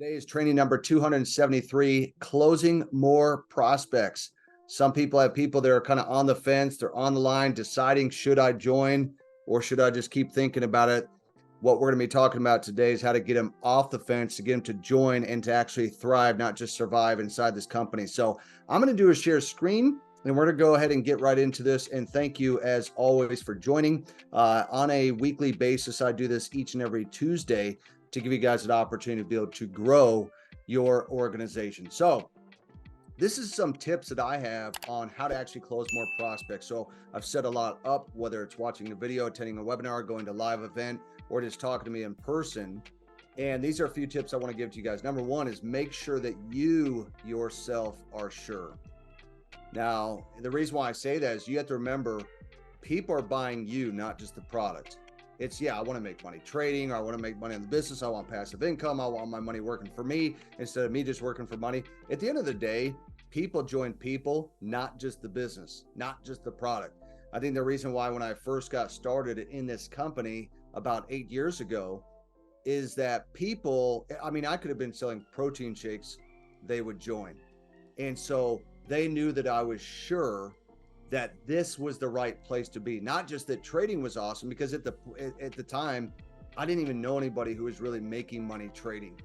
Today is training number 273, closing more prospects. Some people have people that are kind of on the fence, they're on the line deciding, should I join or should I just keep thinking about it? What we're going to be talking about today is how to get them off the fence, to get them to join and to actually thrive, not just survive inside this company. So I'm going to do a share screen and we're going to go ahead and get right into this. And thank you as always for joining. On a weekly basis, I do this each and every Tuesday to give you guys an opportunity to be able to grow your organization. So this is some tips that I have on how to actually close more prospects. So I've set a lot up, whether it's watching a video, attending a webinar, going to a live event, or just talking to me in person. And these are a few tips I want to give to you guys. Number one is make sure that you yourself are sure. Now, the reason why I say that is you have to remember people are buying you, not just the product. It's, yeah, I want to make money trading, or I want to make money in the business. I want passive income. I want my money working for me instead of me just working for money. At the end of the day, people join people, not just the business, not just the product. I think the reason why when I first got started in this company about 8 years ago is that people, I mean, I could have been selling protein shakes, they would join. And so they knew that I was sure that this was the right place to be. Not just that trading was awesome, because at the time, I didn't even know anybody who was really making money trading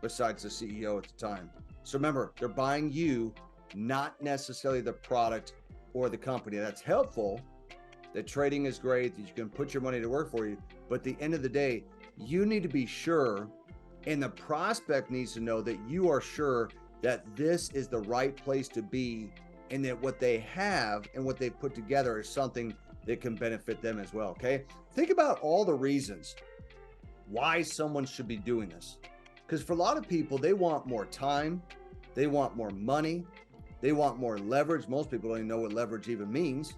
besides the CEO at the time. So remember, they're buying you, not necessarily the product or the company. That's helpful. That trading is great, that you can put your money to work for you. But at the end of the day, you need to be sure, and the prospect needs to know that you are sure that this is the right place to be, and that what they have and what they put together is something that can benefit them as well. Okay. Think about all the reasons why someone should be doing this. Because for a lot of people, they want more time, they want more money, they want more leverage. Most people don't even know what leverage even means,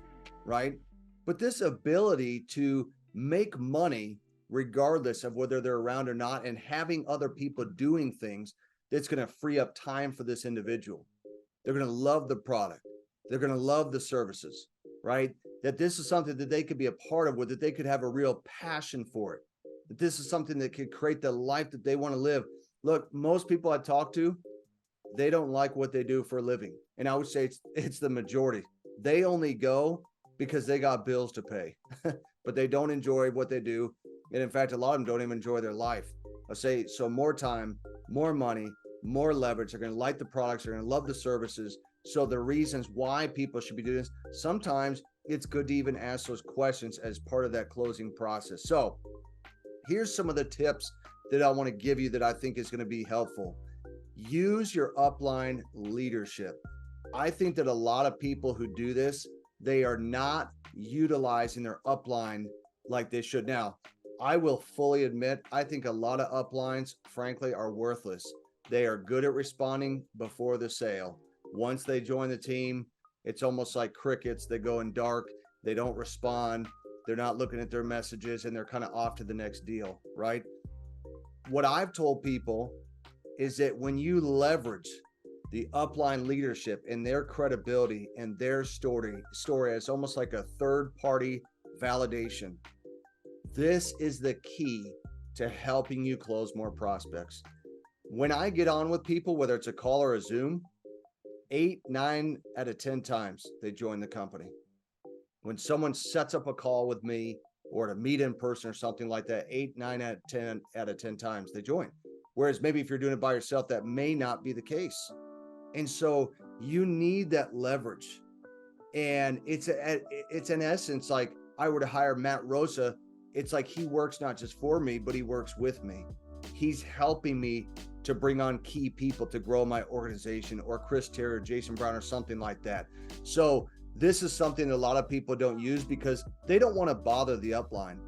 right? But this ability to make money regardless of whether they're around or not, and having other people doing things, that's going to free up time for this individual. They're going to love the product. They're going to love the services, right? That this is something that they could be a part of, that they could have a real passion for it. That this is something that could create the life that they want to live. Look, most people I talk to, they don't like what they do for a living. And I would say it's the majority. They only go because they got bills to pay, but they don't enjoy what they do. And in fact, a lot of them don't even enjoy their life. I say, so more time, more money, more leverage. They're going to like the products. They're going to love the services. So the reasons why people should be doing this, sometimes it's good to even ask those questions as part of that closing process. So here's some of the tips that I want to give you that I think is going to be helpful. Use your upline leadership. I think that a lot of people who do this, they are not utilizing their upline like they should. Now, I will fully admit, I think a lot of uplines, frankly, are worthless. They are good at responding before the sale. Once they join the team, it's almost like crickets. They go in dark. They don't respond. They're not looking at their messages, and they're kind of off to the next deal, right? What I've told people is that when you leverage the upline leadership and their credibility and their story, it's almost like a third-party validation. This is the key to helping you close more prospects. When I get on with people, whether it's a call or a Zoom, 8, 9 out of 10 times they join the company. When someone sets up a call with me or to meet in person or something like that, 8, 9 out of 10 times they join. Whereas maybe if you're doing it by yourself, that may not be the case. And so you need that leverage. And it's in essence, like I were to hire Matt Rosa, it's like he works not just for me, but he works with me. He's helping me to bring on key people to grow my organization, or Chris Terry or Jason Brown or something like that. So this is something that a lot of people don't use because they don't want to bother the upline.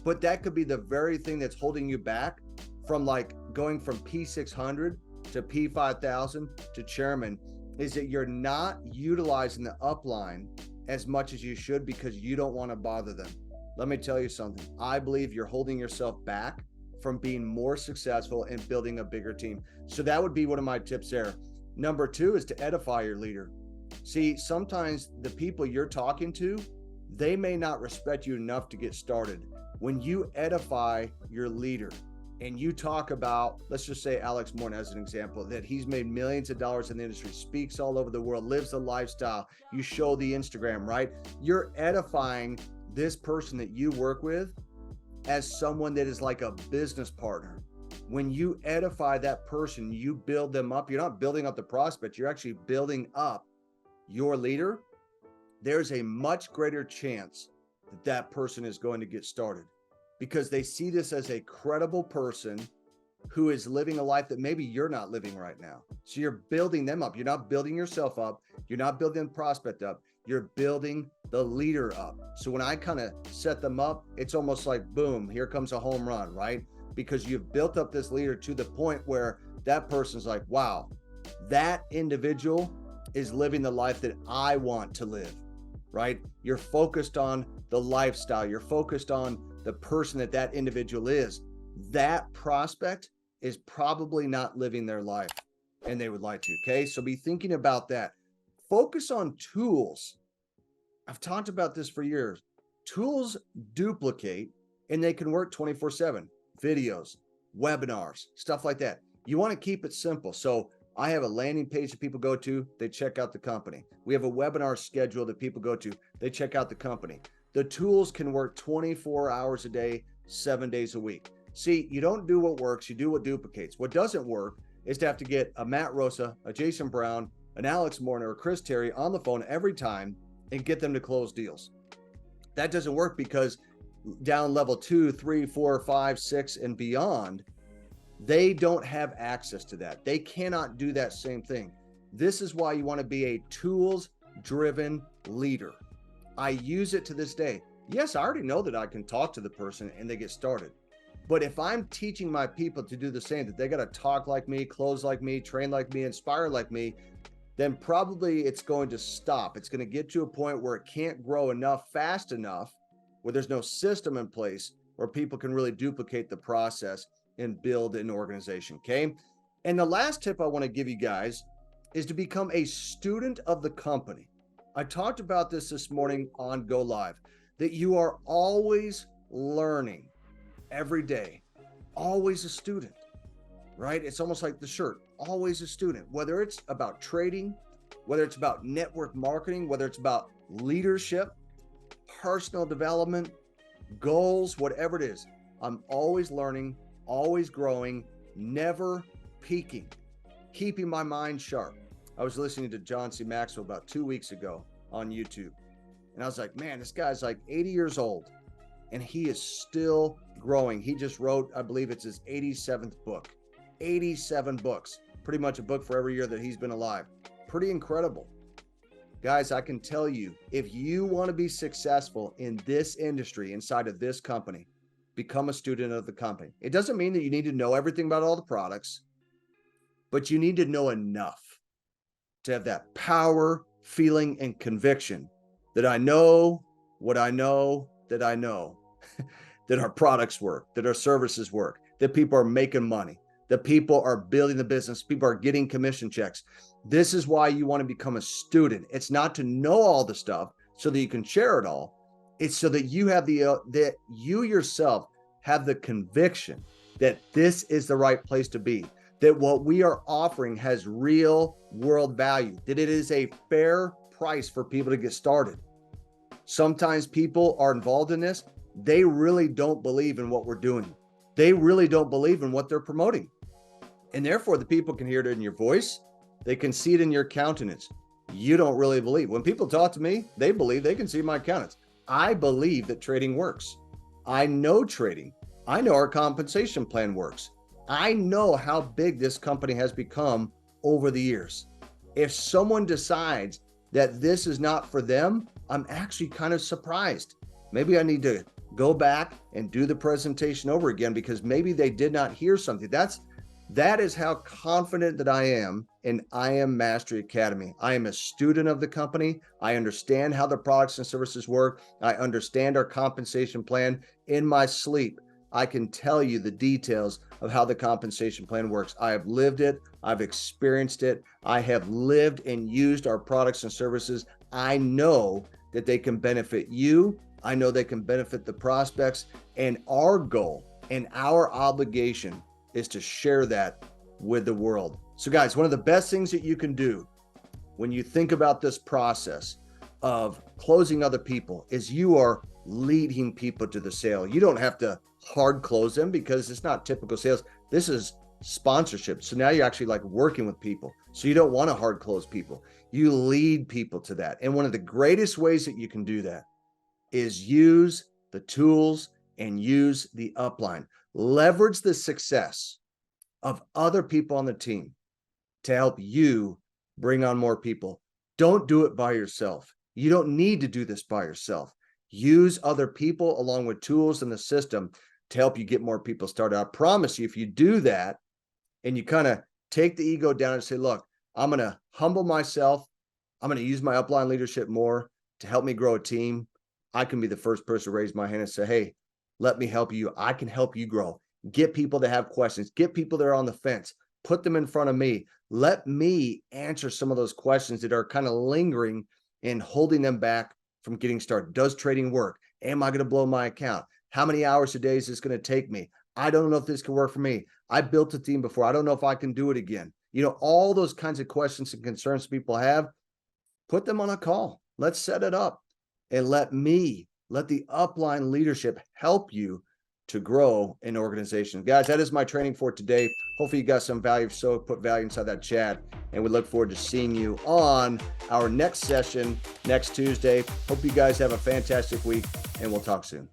But that could be the very thing that's holding you back from like going from P600 to P5000 to chairman, is that you're not utilizing the upline as much as you should because you don't want to bother them. Let me tell you something. I believe you're holding yourself back from being more successful and building a bigger team. So that would be one of my tips there. Number 2 is to edify your leader. See, sometimes the people you're talking to, they may not respect you enough to get started. When you edify your leader, and you talk about, let's just say Alex Morton as an example, that he's made millions of dollars in the industry, speaks all over the world, lives the lifestyle, you show the Instagram, right? You're edifying this person that you work with as someone that is like a business partner. When you edify that person, you build them up. You're not building up the prospect, you're actually building up your leader. There's a much greater chance that that person is going to get started, because they see this as a credible person who is living a life that maybe you're not living right now. So you're building them up. You're not building yourself up. You're not building the prospect up. You're building the leader up. So when I kind of set them up, it's almost like, boom, here comes a home run, right? Because you've built up this leader to the point where that person's like, wow, that individual is living the life that I want to live, right? You're focused on the lifestyle. You're focused on the person that that individual is. That prospect is probably not living their life, and they would like to. Okay, so be thinking about that. Focus on tools. I've talked about this for years. Tools duplicate, and they can work 24/7. Videos, webinars, stuff like that. You want to keep it simple. So I have a landing page that people go to, they check out the company. We have a webinar schedule that people go to, they check out the company. The tools can work 24 hours a day, 7 days a week. See, you don't do what works, you do what duplicates. What doesn't work is to have to get a Matt Rosa, a Jason Brown, an Alex Morton, or a Chris Terry on the phone every time and get them to close deals. That doesn't work, because down level 2, 3, 4, 5, 6, and beyond, they don't have access to that. They cannot do that same thing. This is why you want to be a tools-driven leader. I use it to this day. Yes, I already know that I can talk to the person and they get started. But if I'm teaching my people to do the same, that they got to talk like me, close like me, train like me, inspire like me, then probably it's going to stop. It's going to get to a point where it can't grow enough, fast enough, where there's no system in place where people can really duplicate the process and build an organization. Okay. And the last tip I want to give you guys is to become a student of the company. I talked about this morning on Go Live, that you are always learning every day, always a student, right? It's almost like the shirt, always a student, whether it's about trading, whether it's about network marketing, whether it's about leadership, personal development, goals, whatever it is. I'm always learning, always growing, never peaking, keeping my mind sharp. I was listening to John C. Maxwell about 2 weeks ago on YouTube, and I was like, man, this guy's like 80 years old and he is still growing. He just wrote, I believe it's his 87th book, 87 books, pretty much a book for every year that he's been alive. Pretty incredible. Guys, I can tell you, if you want to be successful in this industry, inside of this company, become a student of the company. It doesn't mean that you need to know everything about all the products, but you need to know enough to have that power, feeling, and conviction that I know what I know, that I know that our products work, that our services work, that people are making money, that people are building the business, people are getting commission checks. This is why you want to become a student. It's not to know all the stuff so that you can share it all. It's so that you have that you yourself have the conviction that this is the right place to be, that what we are offering has real world value, that it is a fair price for people to get started. Sometimes people are involved in this. They really don't believe in what we're doing. They really don't believe in what they're promoting. And therefore, the people can hear it in your voice. They can see it in your countenance. You don't really believe. When people talk to me, they believe, they can see my countenance. I believe that trading works. I know trading. I know our compensation plan works. I know how big this company has become over the years. If someone decides that this is not for them, I'm actually kind of surprised. Maybe I need to go back and do the presentation over again, because maybe they did not hear something. That is how confident that I am in I Am Mastery Academy. I am a student of the company. I understand how the products and services work. I understand our compensation plan. In my sleep, I can tell you the details of how the compensation plan works. I have lived it. I've experienced it. I have lived and used our products and services. I know that they can benefit you. I know they can benefit the prospects. And our goal And our obligation is to share that with the world. So guys, one of the best things that you can do when you think about this process of closing other people is you are leading people to the sale. You don't have to hard close them because it's not typical sales. This is sponsorship. So now you're actually like working with people. So you don't want to hard close people. You lead people to that. And one of the greatest ways that you can do that is use the tools and use the upline. Leverage the success of other people on the team to help you bring on more people. Don't do it by yourself. You don't need to do this by yourself. Use other people along with tools in the system to help you get more people started. I promise you, if you do that and you kind of take the ego down and say, look, I'm going to humble myself. I'm going to use my upline leadership more to help me grow a team. I can be the first person to raise my hand and say, hey, let me help you. I can help you grow. Get people to have questions. Get people that are on the fence. Put them in front of me. Let me answer some of those questions that are kind of lingering and holding them back from getting started. Does trading work? Am I going to blow my account? How many hours a day is this going to take me? I don't know if this can work for me. I built a team before. I don't know if I can do it again. You know, all those kinds of questions and concerns people have, put them on a call. Let's set it up and let the upline leadership help you to grow an organization. Guys, that is my training for today. Hopefully you got some value. So put value inside that chat, and we look forward to seeing you on our next session next Tuesday. Hope you guys have a fantastic week, and we'll talk soon.